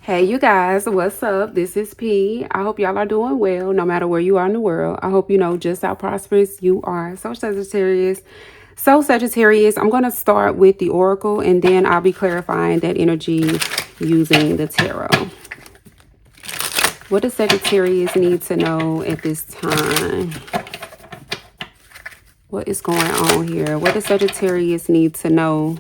Hey, you guys, what's up? This is P. I hope y'all are doing well, no matter where you are in the world. I hope you know just how prosperous you are. So, Sagittarius, I'm going to start with the Oracle and then I'll be clarifying that energy using the Tarot. What does Sagittarius need to know at this time? What is going on here? What does Sagittarius need to know?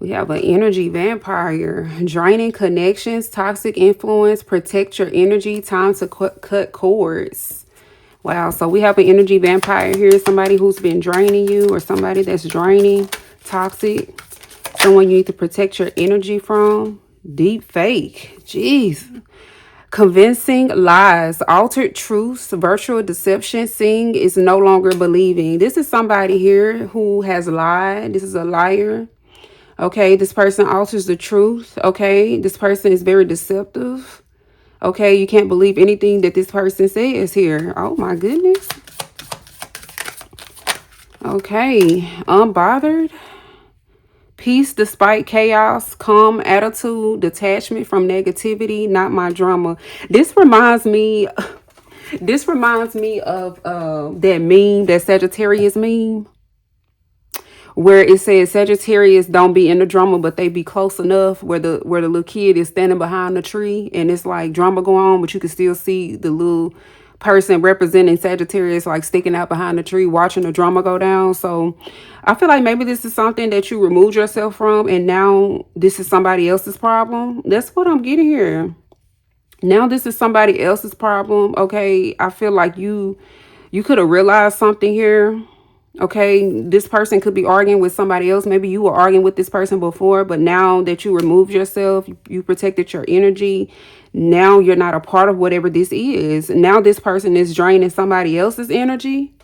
We have an energy vampire, draining connections, toxic influence, protect your energy, time to cut cords. Wow, so we have an energy vampire here, somebody who's been draining you or somebody that's draining, toxic, someone you need to protect your energy from. Deep fake, jeez. Convincing lies, altered truths, virtual deception, seeing is no longer believing. This is somebody here who has lied. This is a liar. Okay, this person alters the truth. Okay, this person is very deceptive. Okay, you can't believe anything that this person says here. Oh my goodness. Okay, unbothered. Peace despite chaos, calm attitude, detachment from negativity, not my drama. This reminds me of that meme, that Sagittarius meme, where it says Sagittarius don't be in the drama, but they be close enough where the little kid is standing behind the tree and it's like drama going on, but you can still see the little person representing Sagittarius like sticking out behind the tree watching the drama go down. So I feel like maybe this is something that you removed yourself from and now this is somebody else's problem. That's what I'm getting here. Now this is somebody else's problem. Okay, I feel like you could have realized something here. Okay, this person could be arguing with somebody else. Maybe you were arguing with this person before, but now that you removed yourself, you protected your energy. Now you're not a part of whatever this is. Now this person is draining somebody else's energy.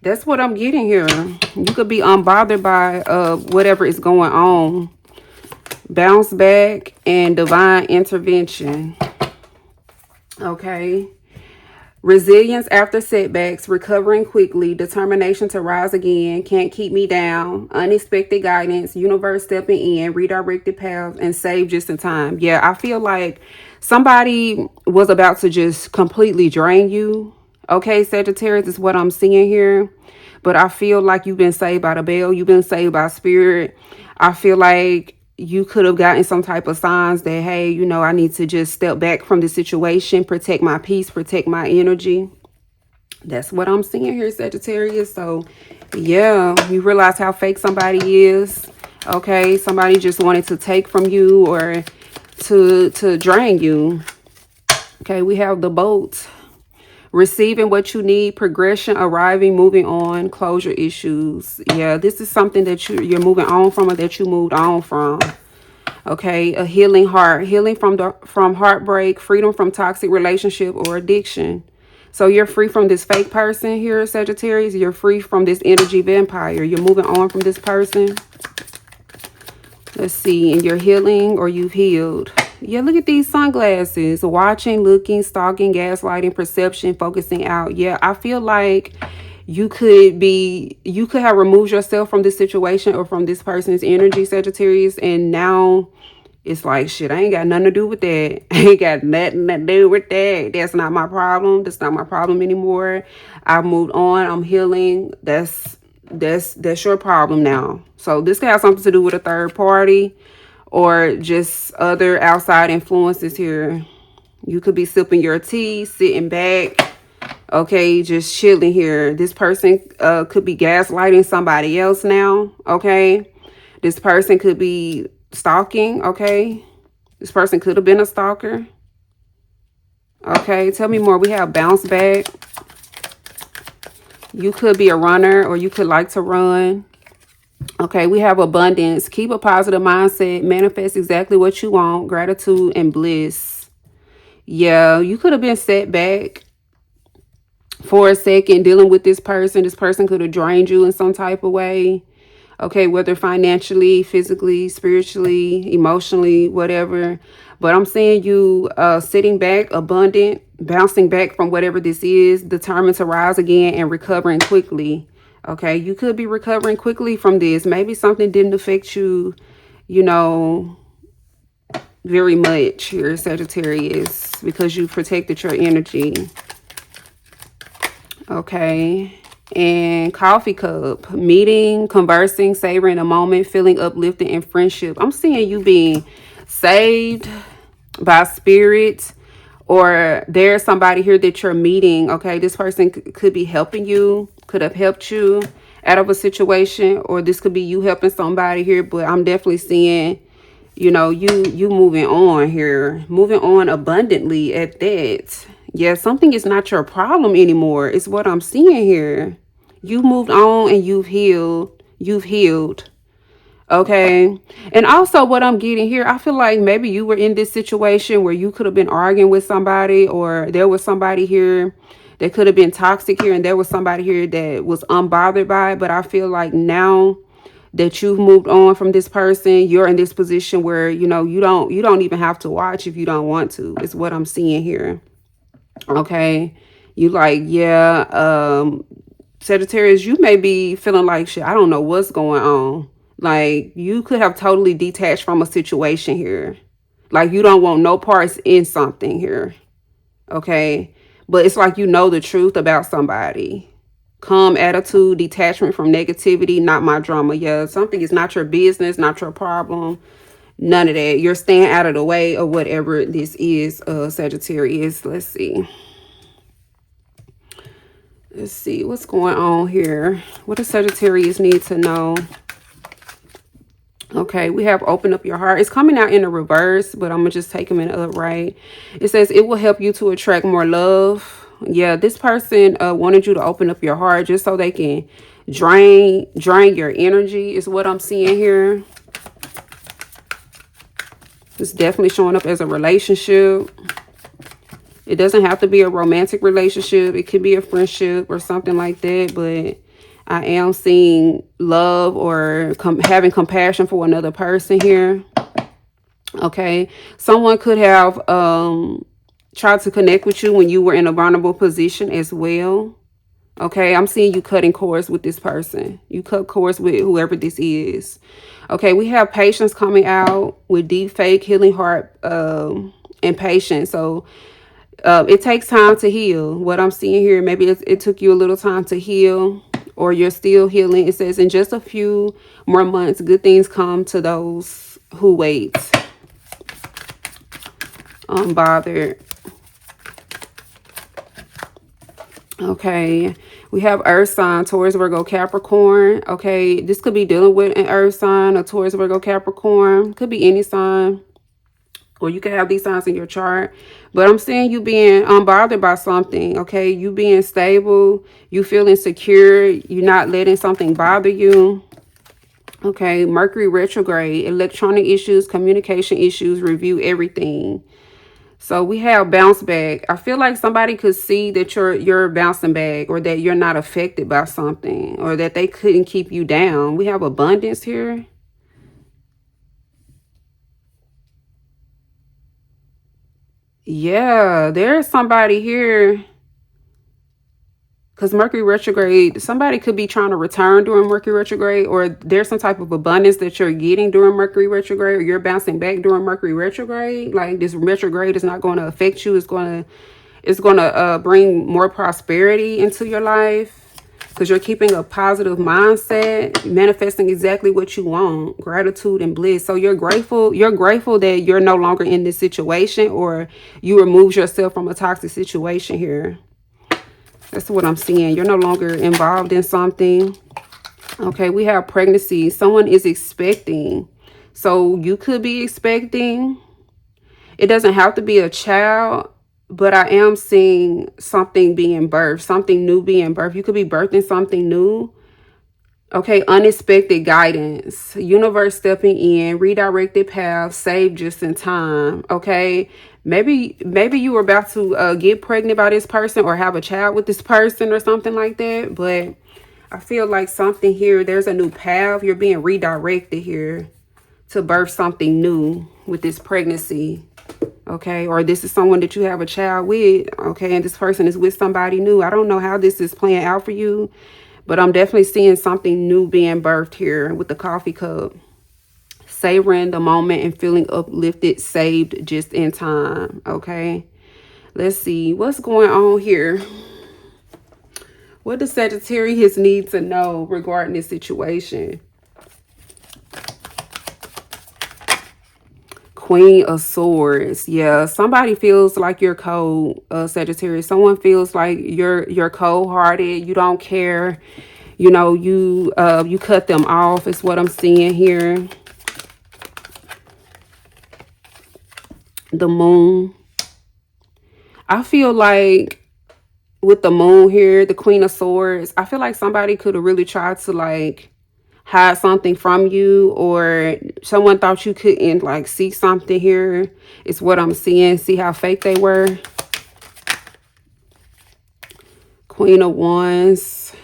That's what I'm getting here. You could be unbothered by whatever is going on. Bounce back and divine intervention. Okay. Resilience after setbacks, recovering quickly, determination to rise again, can't keep me down, unexpected guidance, universe stepping in, redirected paths, and save just in time. Yeah, I feel like somebody was about to just completely drain you. Okay, Sagittarius is what I'm seeing here. But I feel like you've been saved by the bell. You've been saved by spirit. I feel like you could have gotten some type of signs that, hey, you know, I need to just step back from the situation, protect my peace, protect my energy. That's what I'm seeing here, Sagittarius. So, yeah, you realize how fake somebody is. Okay, somebody just wanted to take from you or to drain you. Okay, we have the boat. Receiving what you need, progression, arriving, moving on, closure issues. Yeah, this is something that you're moving on from or that you moved on from. Okay, a healing heart, healing from heartbreak, freedom from toxic relationship or addiction. So you're free from this fake person here, Sagittarius. You're free from this energy vampire. You're moving on from this person. Let's see, and you're healing or you've healed. Yeah, look at these sunglasses. Watching, looking, stalking, gaslighting, perception, focusing out. Yeah, I feel like you could have removed yourself from this situation or from this person's energy, Sagittarius, and now it's like, shit, I ain't got nothing to do with that. I ain't got nothing to do with that. That's not my problem. That's not my problem anymore. I've moved on. I'm healing. That's your problem now. So this could have something to do with a third party or just other outside influences here. You could be sipping your tea, sitting back, okay, just chilling here. This person could be gaslighting somebody else now, okay? This person could be stalking, okay? This person could have been a stalker. Okay, tell me more. We have bounce back. You could be a runner or you could like to run. Okay, we have abundance. Keep a positive mindset. Manifest exactly what you want. Gratitude and bliss. Yeah, you could have been set back for a second dealing with this person. This person could have drained you in some type of way. Okay, whether financially, physically, spiritually, emotionally, whatever. But I'm seeing you sitting back, abundant, bouncing back from whatever this is, determined to rise again and recovering quickly. Okay, you could be recovering quickly from this. Maybe something didn't affect you, you know, very much here, Sagittarius, because you protected your energy. Okay. And coffee cup, meeting, conversing, savoring a moment, feeling uplifted in friendship. I'm seeing you being saved by spirit, or there's somebody here that you're meeting. Okay, this person could be helping you, could have helped you out of a situation, or this could be you helping somebody here. But I'm definitely seeing, you know, you moving on here, moving on abundantly at that. Yeah, something is not your problem anymore. It's what I'm seeing here. You moved on and you've healed. You've healed. Okay. And also what I'm getting here, I feel like maybe you were in this situation where you could have been arguing with somebody, or there was somebody here that could have been toxic here, and there was somebody here that was unbothered by it. But I feel like now that you've moved on from this person, you're in this position where, you know, you don't even have to watch if you don't want to. It's what I'm seeing here. Okay. You like, yeah, Sagittarius, you may be feeling like, shit, I don't know what's going on. Like, you could have totally detached from a situation here. Like, you don't want no parts in something here. Okay. But it's like you know the truth about somebody. Calm attitude, detachment from negativity, not my drama. Yeah, something is not your business, not your problem. None of that. You're staying out of the way of whatever this is, Sagittarius. Let's see. Let's see what's going on here. What does Sagittarius need to know? Okay, we have open up your heart. It's coming out in the reverse, but I'm going to just take them in the upright. It says it will help you to attract more love. Yeah, this person wanted you to open up your heart just so they can drain your energy is what I'm seeing here. It's definitely showing up as a relationship. It doesn't have to be a romantic relationship. It could be a friendship or something like that. But I am seeing love or having compassion for another person here. Okay. Someone could have tried to connect with you when you were in a vulnerable position as well. Okay. I'm seeing you cutting cords with this person. You cut cords with whoever this is. Okay. We have patience coming out with deep faith, healing heart, and patience. So it takes time to heal. What I'm seeing here, maybe it took you a little time to heal, or you're still healing. It says in just a few more months, good things come to those who wait. Unbothered. Okay, we have earth sign, Taurus, Virgo, Capricorn. Okay, this could be dealing with an earth sign, a Taurus, Virgo, Capricorn. Could be any sign. Or you can have these signs in your chart. But I'm seeing you being unbothered by something, okay? You being stable. You feeling secure. You're not letting something bother you. Okay, Mercury retrograde. Electronic issues, communication issues, review everything. So we have bounce back. I feel like somebody could see that you're bouncing back, or that you're not affected by something, or that they couldn't keep you down. We have abundance here. Yeah, there's somebody here, because Mercury retrograde, somebody could be trying to return during Mercury retrograde, or there's some type of abundance that you're getting during Mercury retrograde, or you're bouncing back during Mercury retrograde. Like, this retrograde is not going to affect you. It's going to bring more prosperity into your life, because you're keeping a positive mindset, manifesting exactly what you want, gratitude and bliss. So you're grateful that you're no longer in this situation, or you removed yourself from a toxic situation here. That's what I'm seeing. You're no longer involved in something. Okay, we have pregnancy. Someone is expecting. So you could be expecting. It doesn't have to be a child, but I am seeing something being birthed, something new being birthed. You could be birthing something new. Okay, unexpected guidance, universe stepping in, redirected paths, saved just in time. Okay, maybe you were about to get pregnant by this person, or have a child with this person, or something like that. But I feel like something here, there's a new path. You're being redirected here to birth something new with this pregnancy. Okay, or this is someone that you have a child with. Okay, and this person is with somebody new. I don't know how this is playing out for you, But I'm definitely seeing something new being birthed here with the coffee cup. Savoring the moment and feeling uplifted, saved just in time. Okay. Let's see what's going on here. What does Sagittarius need to know regarding this situation? Queen of Swords. Yeah, somebody feels like you're cold, Sagittarius. Someone feels like you're cold-hearted. You don't care. You know, you cut them off is what I'm seeing here. The Moon. I feel like with the Moon here, the Queen of Swords, I feel like somebody could have really tried to like hide something from you, or someone thought you couldn't like see something here. It's what I'm seeing. See how fake they were. Queen of Wands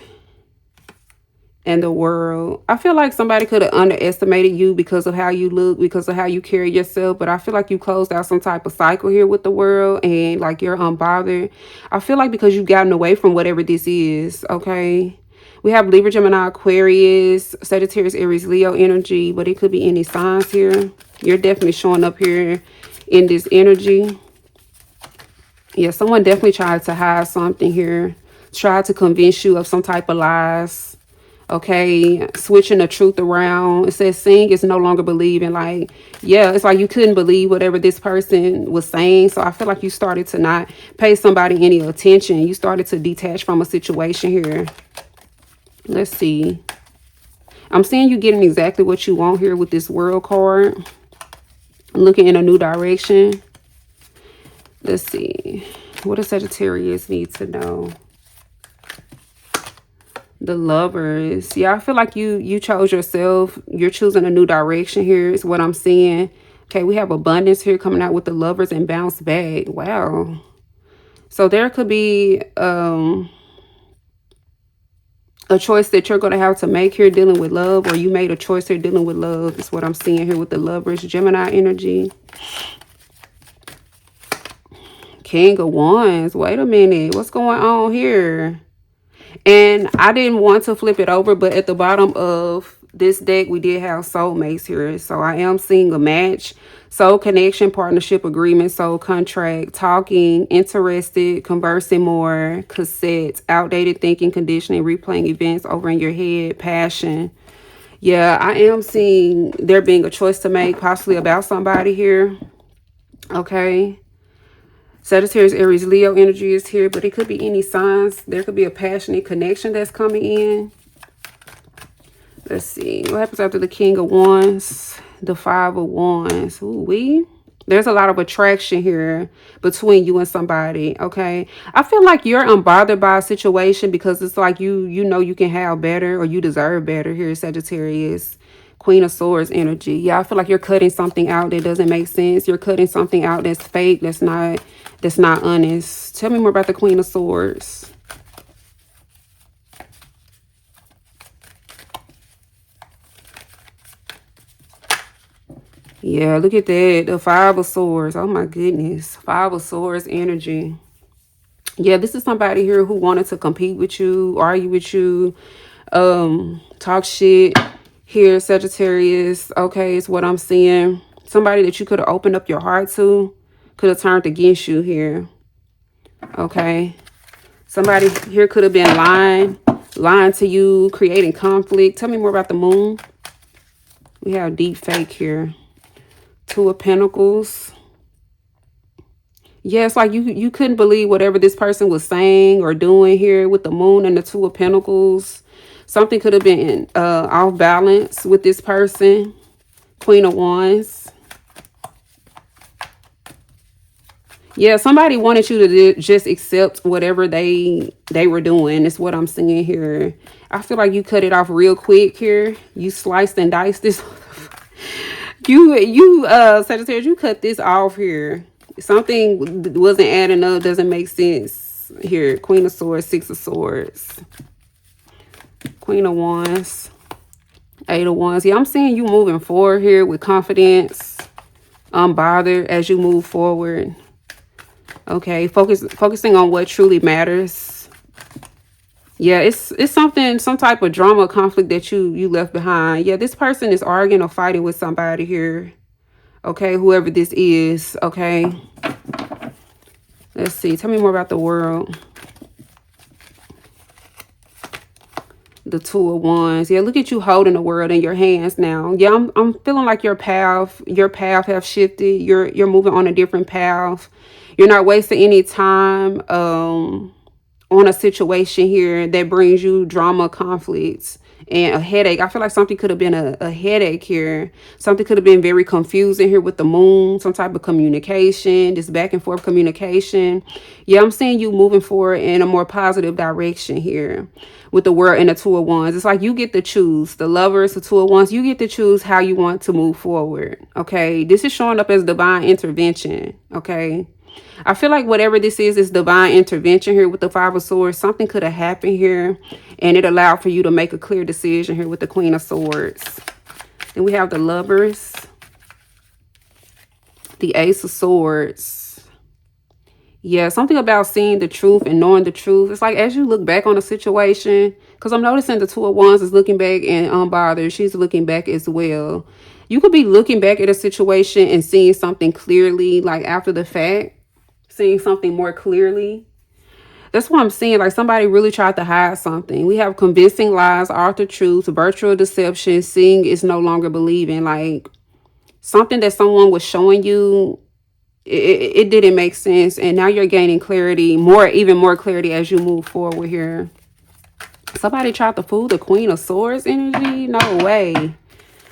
and the World. I feel like somebody could have underestimated you because of how you look, because of how you carry yourself. But I feel like you closed out some type of cycle here with the World, and like you're unbothered. I feel like because you've gotten away from whatever this is. Okay. We have Libra, Gemini, Aquarius, Sagittarius, Aries, Leo energy, but it could be any signs here. You're definitely showing up here in this energy. Yeah, someone definitely tried to hide something here. Tried to convince you of some type of lies. Okay, switching the truth around. It says seeing is no longer believing. Like, yeah, it's like you couldn't believe whatever this person was saying. So I feel like you started to not pay somebody any attention. You started to detach from a situation here. Let's see. I'm seeing you getting exactly what you want here with this World card. Looking in a new direction. Let's see. What does Sagittarius need to know? The Lovers. Yeah, I feel like you chose yourself. You're choosing a new direction here is what I'm seeing. Okay, we have abundance here coming out with the Lovers and bounce back. Wow. So there could be a choice that you're going to have to make here dealing with love, or you made a choice here dealing with love is what I'm seeing here with the Lovers. Gemini energy. King of Wands. Wait a minute. What's going on here? And I didn't want to flip it over, but at the bottom of this deck, we did have soulmates here. So I am seeing a match. Soul connection, partnership agreement, soul contract, talking, interested, conversing more, cassettes, outdated thinking, conditioning, replaying events over in your head, passion. Yeah, I am seeing there being a choice to make, possibly about somebody here. Okay. Sagittarius, Aries, Leo energy is here, but it could be any signs. There could be a passionate connection that's coming in. Let's see. What happens after the King of Wands? The Five of Wands. Ooh, there's a lot of attraction here between you and somebody, okay? I feel like you're unbothered by a situation because it's like you know you can have better, or you deserve better here, Sagittarius. Queen of Swords energy. Yeah, I feel like you're cutting something out that doesn't make sense. You're cutting something out that's fake, that's not honest. Tell me more about the Queen of Swords. Yeah, look at that. The Five of Swords. Oh my goodness. Five of Swords energy. Yeah, this is somebody here who wanted to compete with you, argue with you, talk shit here, Sagittarius. Okay, it's what I'm seeing. Somebody that you could have opened up your heart to could have turned against you here. Okay. Somebody here could have been lying to you, creating conflict. Tell me more about the Moon. We have deep fake here. Two of Pentacles. Yeah, it's like you couldn't believe whatever this person was saying or doing here with the Moon and the Two of Pentacles. Something could have been off balance with this person. Queen of Wands. Yeah, somebody wanted you to just accept whatever they were doing. Is what I'm seeing here. I feel like you cut it off real quick here. You sliced and diced this. you Sagittarius, you cut this off here. Something wasn't adding up, doesn't make sense here. Queen of Swords, Six of Swords. Queen of Wands, Eight of Wands. Yeah, I'm seeing you moving forward here with confidence, unbothered as you move forward. Okay, focusing on what truly matters. Yeah, it's something, some type of drama conflict that you left behind. Yeah, this person is arguing or fighting with somebody here. Okay, whoever this is. Okay, let's see. Tell me more about the world. The Two of Wands. Yeah, look at you holding the world in your hands now. Yeah, I'm feeling like your path have shifted. You're moving on a different path. You're not wasting any time on a situation here that brings you drama, conflicts, and a headache. I feel like something could have been a headache here. Something could have been very confusing here with the moon, some type of communication, this back and forth communication. Yeah, I'm seeing you moving forward in a more positive direction here with the world and the Two of Wands. It's like you get to choose. The Lovers, the Two of Wands, you get to choose how you want to move forward. Okay, this is showing up as divine intervention. Okay, I feel like whatever this is divine intervention here with the Five of Swords. Something could have happened here and it allowed for you to make a clear decision here with the Queen of Swords. Then we have the Lovers, the Ace of Swords. Yeah, something about seeing the truth and knowing the truth. It's like as you look back on a situation, because I'm noticing the Two of Wands is looking back and unbothered. She's looking back as well. You could be looking back at a situation and seeing something clearly, like after the fact, seeing something more clearly. That's what I'm seeing. Like somebody really tried to hide something. We have convincing lies, author truth, virtual deception, seeing is no longer believing. Like something that someone was showing you, it didn't make sense. And now you're gaining clarity, even more clarity as you move forward here. Somebody tried to fool the Queen of Swords energy? No way.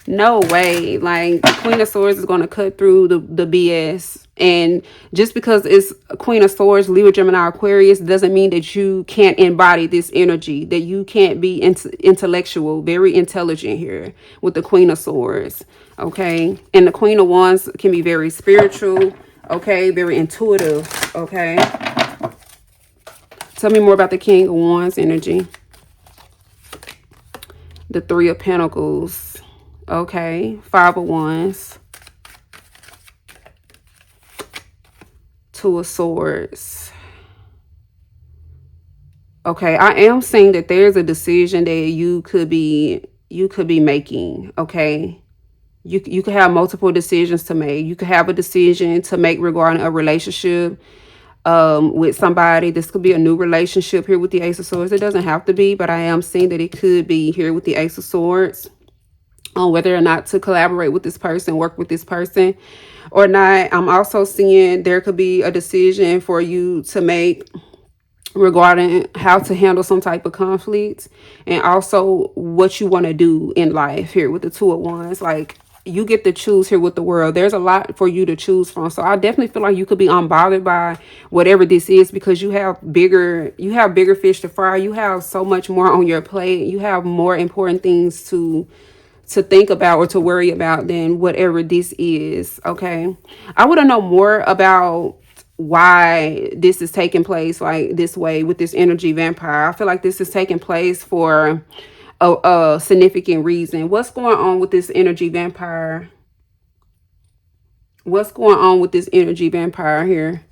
No way. Like the Queen of Swords is going to cut through the BS. And just because it's Queen of Swords, Libra, Gemini, Aquarius, doesn't mean that you can't embody this energy, that you can't be intellectual, very intelligent here with the Queen of Swords. Okay. And the Queen of Wands can be very spiritual. Okay. Very intuitive. Okay. Tell me more about the King of Wands energy. The Three of Pentacles. Okay, Five of Wands, Two of Swords. Okay, I am saying that there's a decision that you could be making. Okay, you could have multiple decisions to make. You could have a decision to make regarding a relationship with somebody. This could be a new relationship here with the Ace of Swords. It doesn't have to be, but I am seeing that it could be here with the Ace of Swords. On whether or not to collaborate with this person, work with this person or not. I'm also seeing there could be a decision for you to make regarding how to handle some type of conflict and also what you want to do in life here with the Two of Wands. Like you get to choose here with the world. There's a lot for you to choose from. So I definitely feel like you could be unbothered by whatever this is because you have bigger fish to fry. You have so much more on your plate. You have more important things to think about or to worry about than whatever this is. Okay, I want to know more about why this is taking place like this way with this energy vampire. I feel like this is taking place for a significant reason. What's going on with this energy vampire? What's going on with this energy vampire here?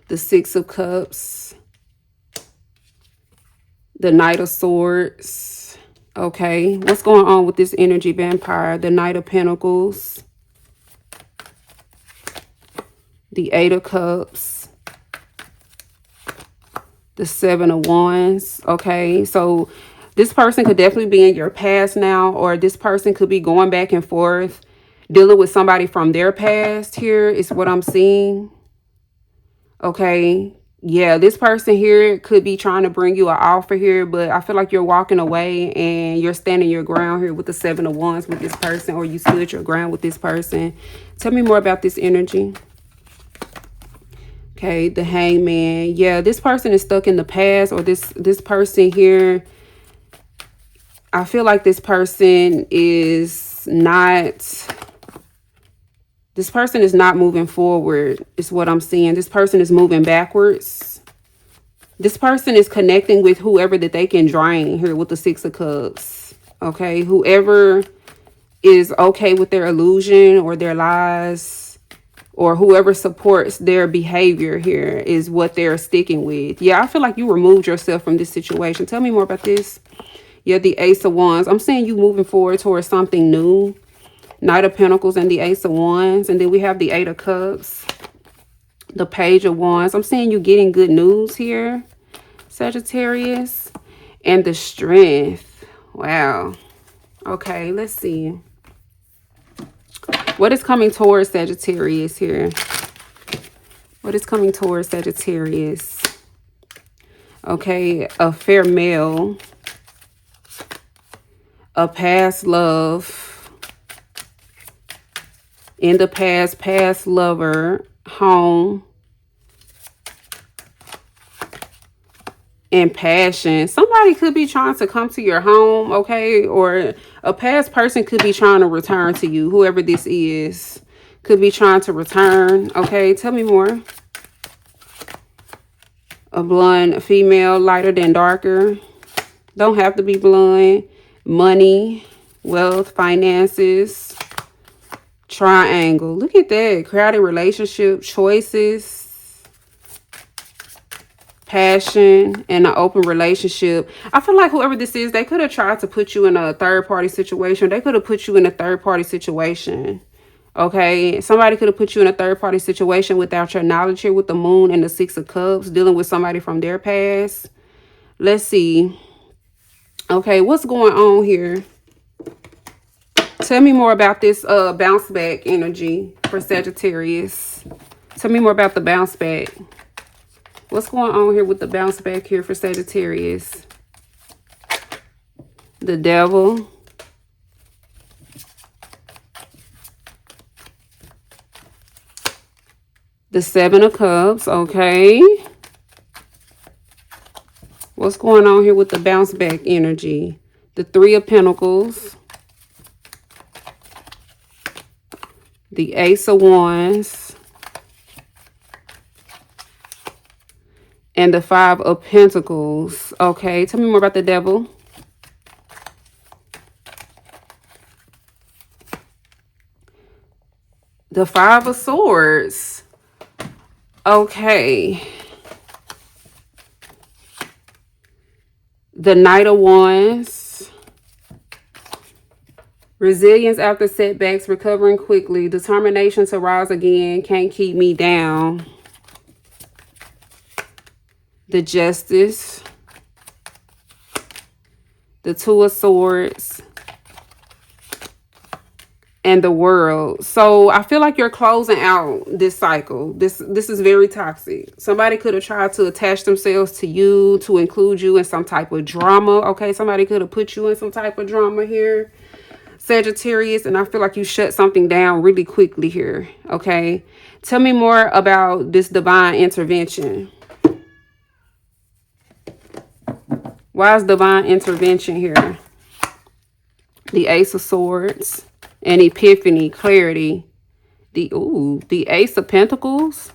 The Six of Cups, the Knight of Swords. Okay, what's going on with this energy vampire? The Knight of Pentacles, the Eight of Cups, the Seven of Wands. Okay, so this person could definitely be in your past now, or this person could be going back and forth dealing with somebody from their past. Here is what I'm seeing. Okay, yeah, this person here could be trying to bring you an offer here, but I feel like you're walking away and you're standing your ground here with the Seven of Wands with this person, or you stood your ground with this person. Tell me more about this energy. Okay, the Hangman. Yeah, this person is stuck in the past, or this person here, I feel like this person is not moving forward, is what I'm seeing. This person is moving backwards. This person is connecting with whoever that they can drain here with the Six of Cups. Okay, whoever is okay with their illusion or their lies or whoever supports their behavior here is what they're sticking with. Yeah, I feel like you removed yourself from this situation. Tell me more about this. Yeah, the Ace of Wands. I'm seeing you moving forward towards something new. Knight of Pentacles and the Ace of Wands. And then we have the Eight of Cups. The Page of Wands. I'm seeing you getting good news here, Sagittarius. And the Strength. Wow. Okay, let's see. What is coming towards Sagittarius here? What is coming towards Sagittarius? Okay, a fair male. A past love. In the past, past lover. Home. And passion. Somebody could be trying to come to your home, okay? Or a past person could be trying to return to you. Whoever this is could be trying to return, okay? Tell me more. A blonde female, lighter than darker. Don't have to be blonde. Money, wealth, finances, triangle. Look at that. Crowded relationship, choices. Passion and an open relationship. I feel like whoever this is, they could have tried to put you in a third-party situation. They could have put you in a third-party situation. Okay, somebody could have put you in a third-party situation without your knowledge here with the Moon and the Six of Cups, dealing with somebody from their past. Let's see. Okay, what's going on here? Tell me more about this bounce back energy for Sagittarius. Tell me more about the bounce back. What's going on here with the bounce back here for Sagittarius? The Devil. The Seven of Cups. Okay. What's going on here with the bounce back energy? The Three of Pentacles. The Ace of Wands. And the Five of Pentacles. Okay, tell me more about the Devil. The Five of Swords. Okay. The Knight of Wands. Resilience after setbacks, recovering quickly. Determination to rise again, can't keep me down. The Justice. The Two of Swords. And the World. So I feel like you're closing out this cycle. This is very toxic. Somebody could have tried to attach themselves to you, to include you in some type of drama. Okay, somebody could have put you in some type of drama here, Sagittarius. And I feel like you shut something down really quickly here. Okay, tell me more about this divine intervention. Why is divine intervention here? The Ace of Swords and Epiphany, clarity. The Ace of Pentacles.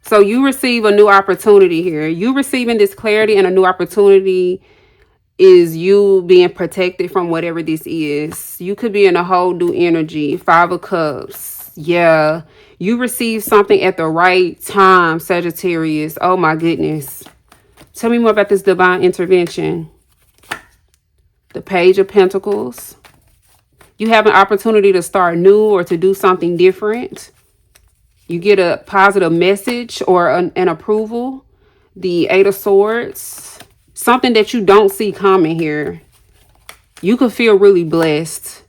So you receive a new opportunity here. You receiving this clarity and a new opportunity is you being protected from whatever this is. You could be in a whole new energy. Five of Cups. Yeah. You receive something at the right time, Sagittarius. Oh my goodness. Tell me more about this divine intervention. The Page of Pentacles. You have an opportunity to start new or to do something different. You get a positive message or an approval. The Eight of Swords. Something that you don't see coming here. You could feel really blessed.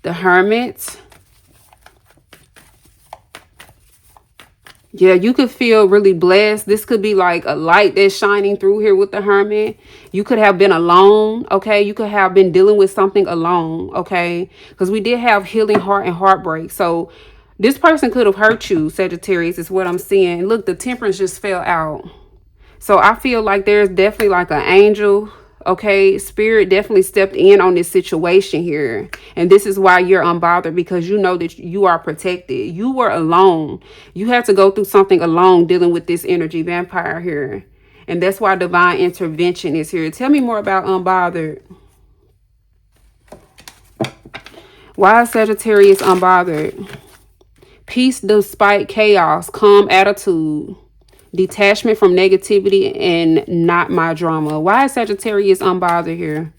The Hermit. Yeah, you could feel really blessed. This could be like a light that's shining through here with the Hermit. You could have been alone, okay? You could have been dealing with something alone, okay? Because we did have healing heart and heartbreak. So this person could have hurt you, Sagittarius, is what I'm seeing. Look, the Temperance just fell out. So I feel like there's definitely like an angel, okay? Spirit definitely stepped in on this situation here. And this is why you're unbothered, because you know that you are protected. You were alone. You had to go through something alone dealing with this energy vampire here. And that's why divine intervention is here. Tell me more about unbothered. Why is Sagittarius unbothered? Peace despite chaos, calm attitude, detachment from negativity, and not my drama. Why is Sagittarius unbothered here?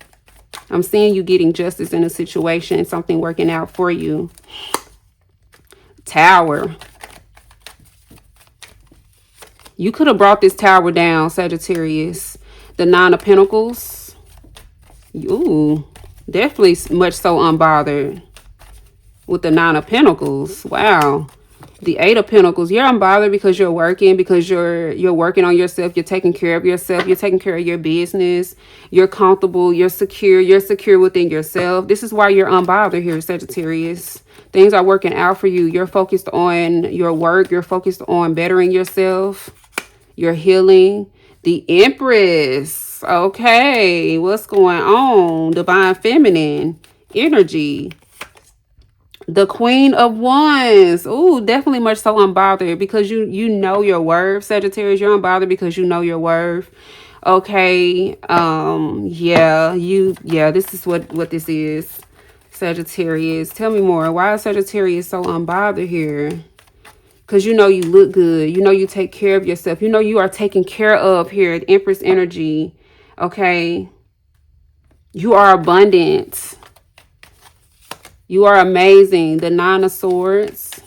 I'm seeing you getting justice in a situation, something working out for you. Tower. You could have brought this tower down, Sagittarius. The Nine of Pentacles. Ooh, definitely much so unbothered with the Nine of Pentacles. Wow. The Eight of Pentacles. You're unbothered because you're working, because you're working on yourself. You're taking care of yourself. You're taking care of your business. You're comfortable. You're secure. You're secure within yourself. This is why you're unbothered here, Sagittarius. Things are working out for you. You're focused on your work. You're focused on bettering yourself. You're healing. The Empress. Okay. What's going on? Divine Feminine energy. The Queen of Wands. Ooh, definitely much so unbothered because you know your worth, Sagittarius. You're unbothered because you know your worth. Okay. Yeah, this is what this is. Sagittarius. Tell me more. Why is Sagittarius so unbothered here? Because you know you look good. You know you take care of yourself. You know you are taken care of here. Empress energy. Okay. You are abundant. You are amazing. The Nine of Swords.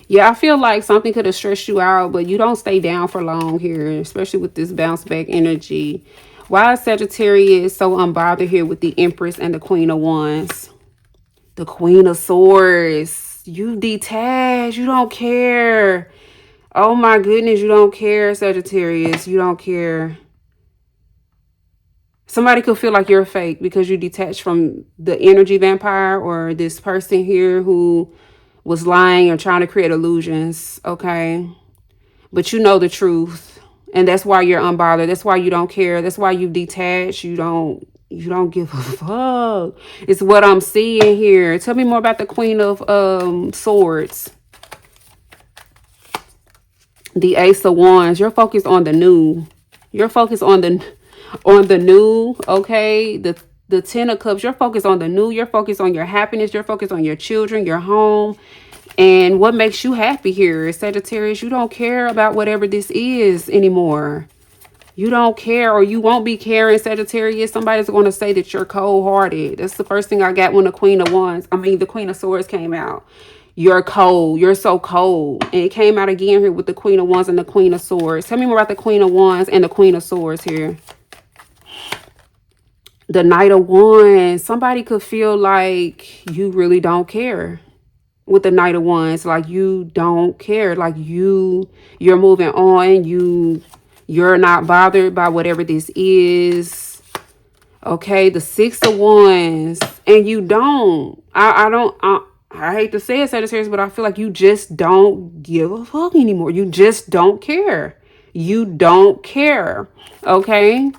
Yeah, I feel like something could have stressed you out, but you don't stay down for long here, especially with this bounce back energy. Why is Sagittarius so unbothered here with the Empress and the Queen of Wands? The Queen of Swords. You detach. You don't care. Oh my goodness, you don't care, Sagittarius. You don't care. Somebody could feel like you're fake because you detached from the energy vampire or this person here who was lying or trying to create illusions, okay? But you know the truth, and that's why you're unbothered. That's why you don't care. That's why you detach. You don't give a fuck. It's what I'm seeing here. Tell me more about the Queen of Swords. The Ace of Wands. You're focused on the new. You're focused on the new, okay? The Ten of Cups. You're focused on the new. You're focused on your happiness. You're focused on your children, your home, and what makes you happy here. Sagittarius, you don't care about whatever this is anymore. You don't care, or you won't be caring, Sagittarius. Somebody's going to say that you're cold-hearted. That's the first thing I got when the Queen of Swords came out. You're cold. You're so cold. And it came out again here with the Queen of Wands and the Queen of Swords. Tell me more about the Queen of Wands and the Queen of Swords here. The Knight of Wands. Somebody could feel like you really don't care with the Knight of Wands. Like you don't care. Like you're moving on. You're not bothered by whatever this is. Okay, the Six of Wands. And you don't. I hate to say it, Sagittarius, but I feel like you just don't give a fuck anymore. You just don't care. You don't care. Okay?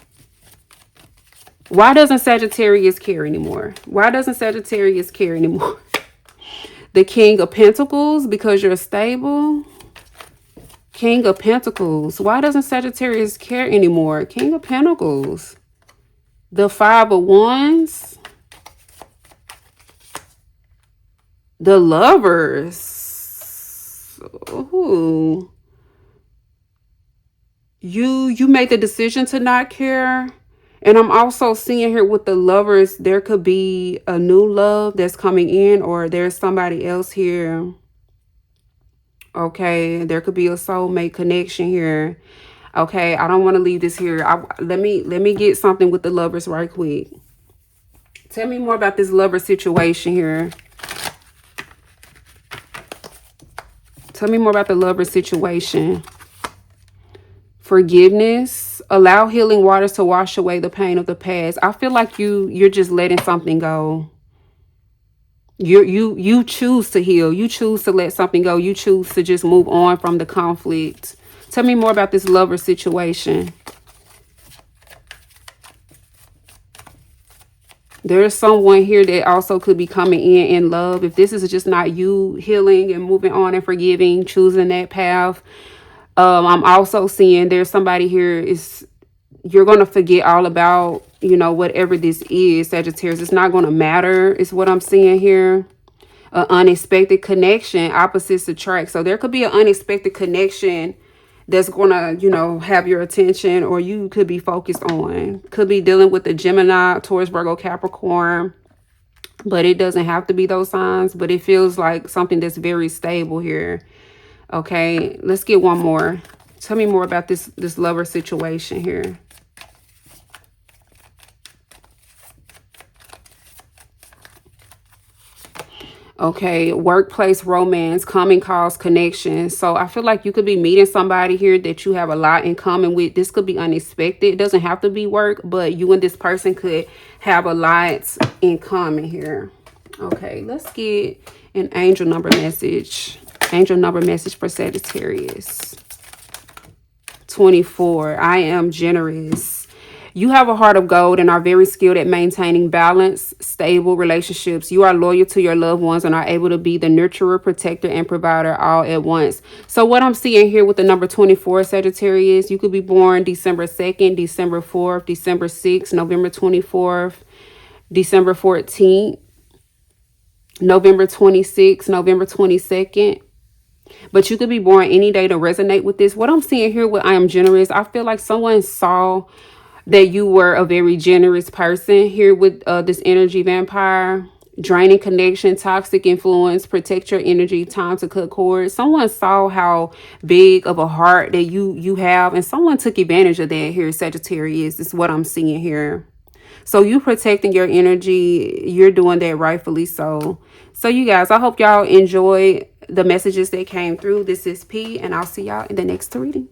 Why doesn't Sagittarius care anymore? Why doesn't Sagittarius care anymore? The King of Pentacles, because you're stable. King of Pentacles. Why doesn't Sagittarius care anymore? King of Pentacles. The Five of Wands. The Lovers. Ooh. You made the decision to not care. And I'm also seeing here with the Lovers, there could be a new love that's coming in, or there's somebody else here. Okay, there could be a soulmate connection here. Okay, I don't want to leave this here. Let me get something with the Lovers right quick. Tell me more about this lover situation here. Tell me more about the lover situation. Forgiveness. Allow healing waters to wash away the pain of the past. I feel like you're just letting something go. You choose to heal. You choose to let something go. You choose to just move on from the conflict. Tell me more about this lover situation. There's someone here that also could be coming in love. If this is just not you healing and moving on and forgiving, choosing that path. I'm also seeing there's somebody here you're going to forget all about, whatever this is, Sagittarius. It's not going to matter is what I'm seeing here. An unexpected connection, opposites attract. So there could be an unexpected connection that's gonna, you know, have your attention, or you could be focused on. Could be dealing with the Gemini, Taurus, Virgo, Capricorn, but it doesn't have to be those signs. But it feels like something that's very stable here. Okay, let's get one more. Tell me more about this lover situation here. Okay, workplace romance, common cause connection. So I feel like you could be meeting somebody here that you have a lot in common with. This could be unexpected. It doesn't have to be work, but you and this person could have a lot in common here. Okay, let's get an angel number message. Angel number message for Sagittarius. 24. I am generous. You have a heart of gold and are very skilled at maintaining balance, stable relationships. You are loyal to your loved ones and are able to be the nurturer, protector, and provider all at once. So what I'm seeing here with the number 24, Sagittarius, you could be born December 2nd, December 4th, December 6th, November 24th, December 14th, November 26th, November 22nd. But you could be born any day to resonate with this. What I'm seeing here with I am generous, I feel like someone saw that you were a very generous person here with this energy vampire. Draining connection, toxic influence, protect your energy, time to cut cords. Someone saw how big of a heart that you have, and someone took advantage of that here, Sagittarius. Is what I'm seeing here. So you protecting your energy, you're doing that rightfully so. So you guys, I hope y'all enjoy the messages that came through. This is P, and I'll see y'all in the next reading.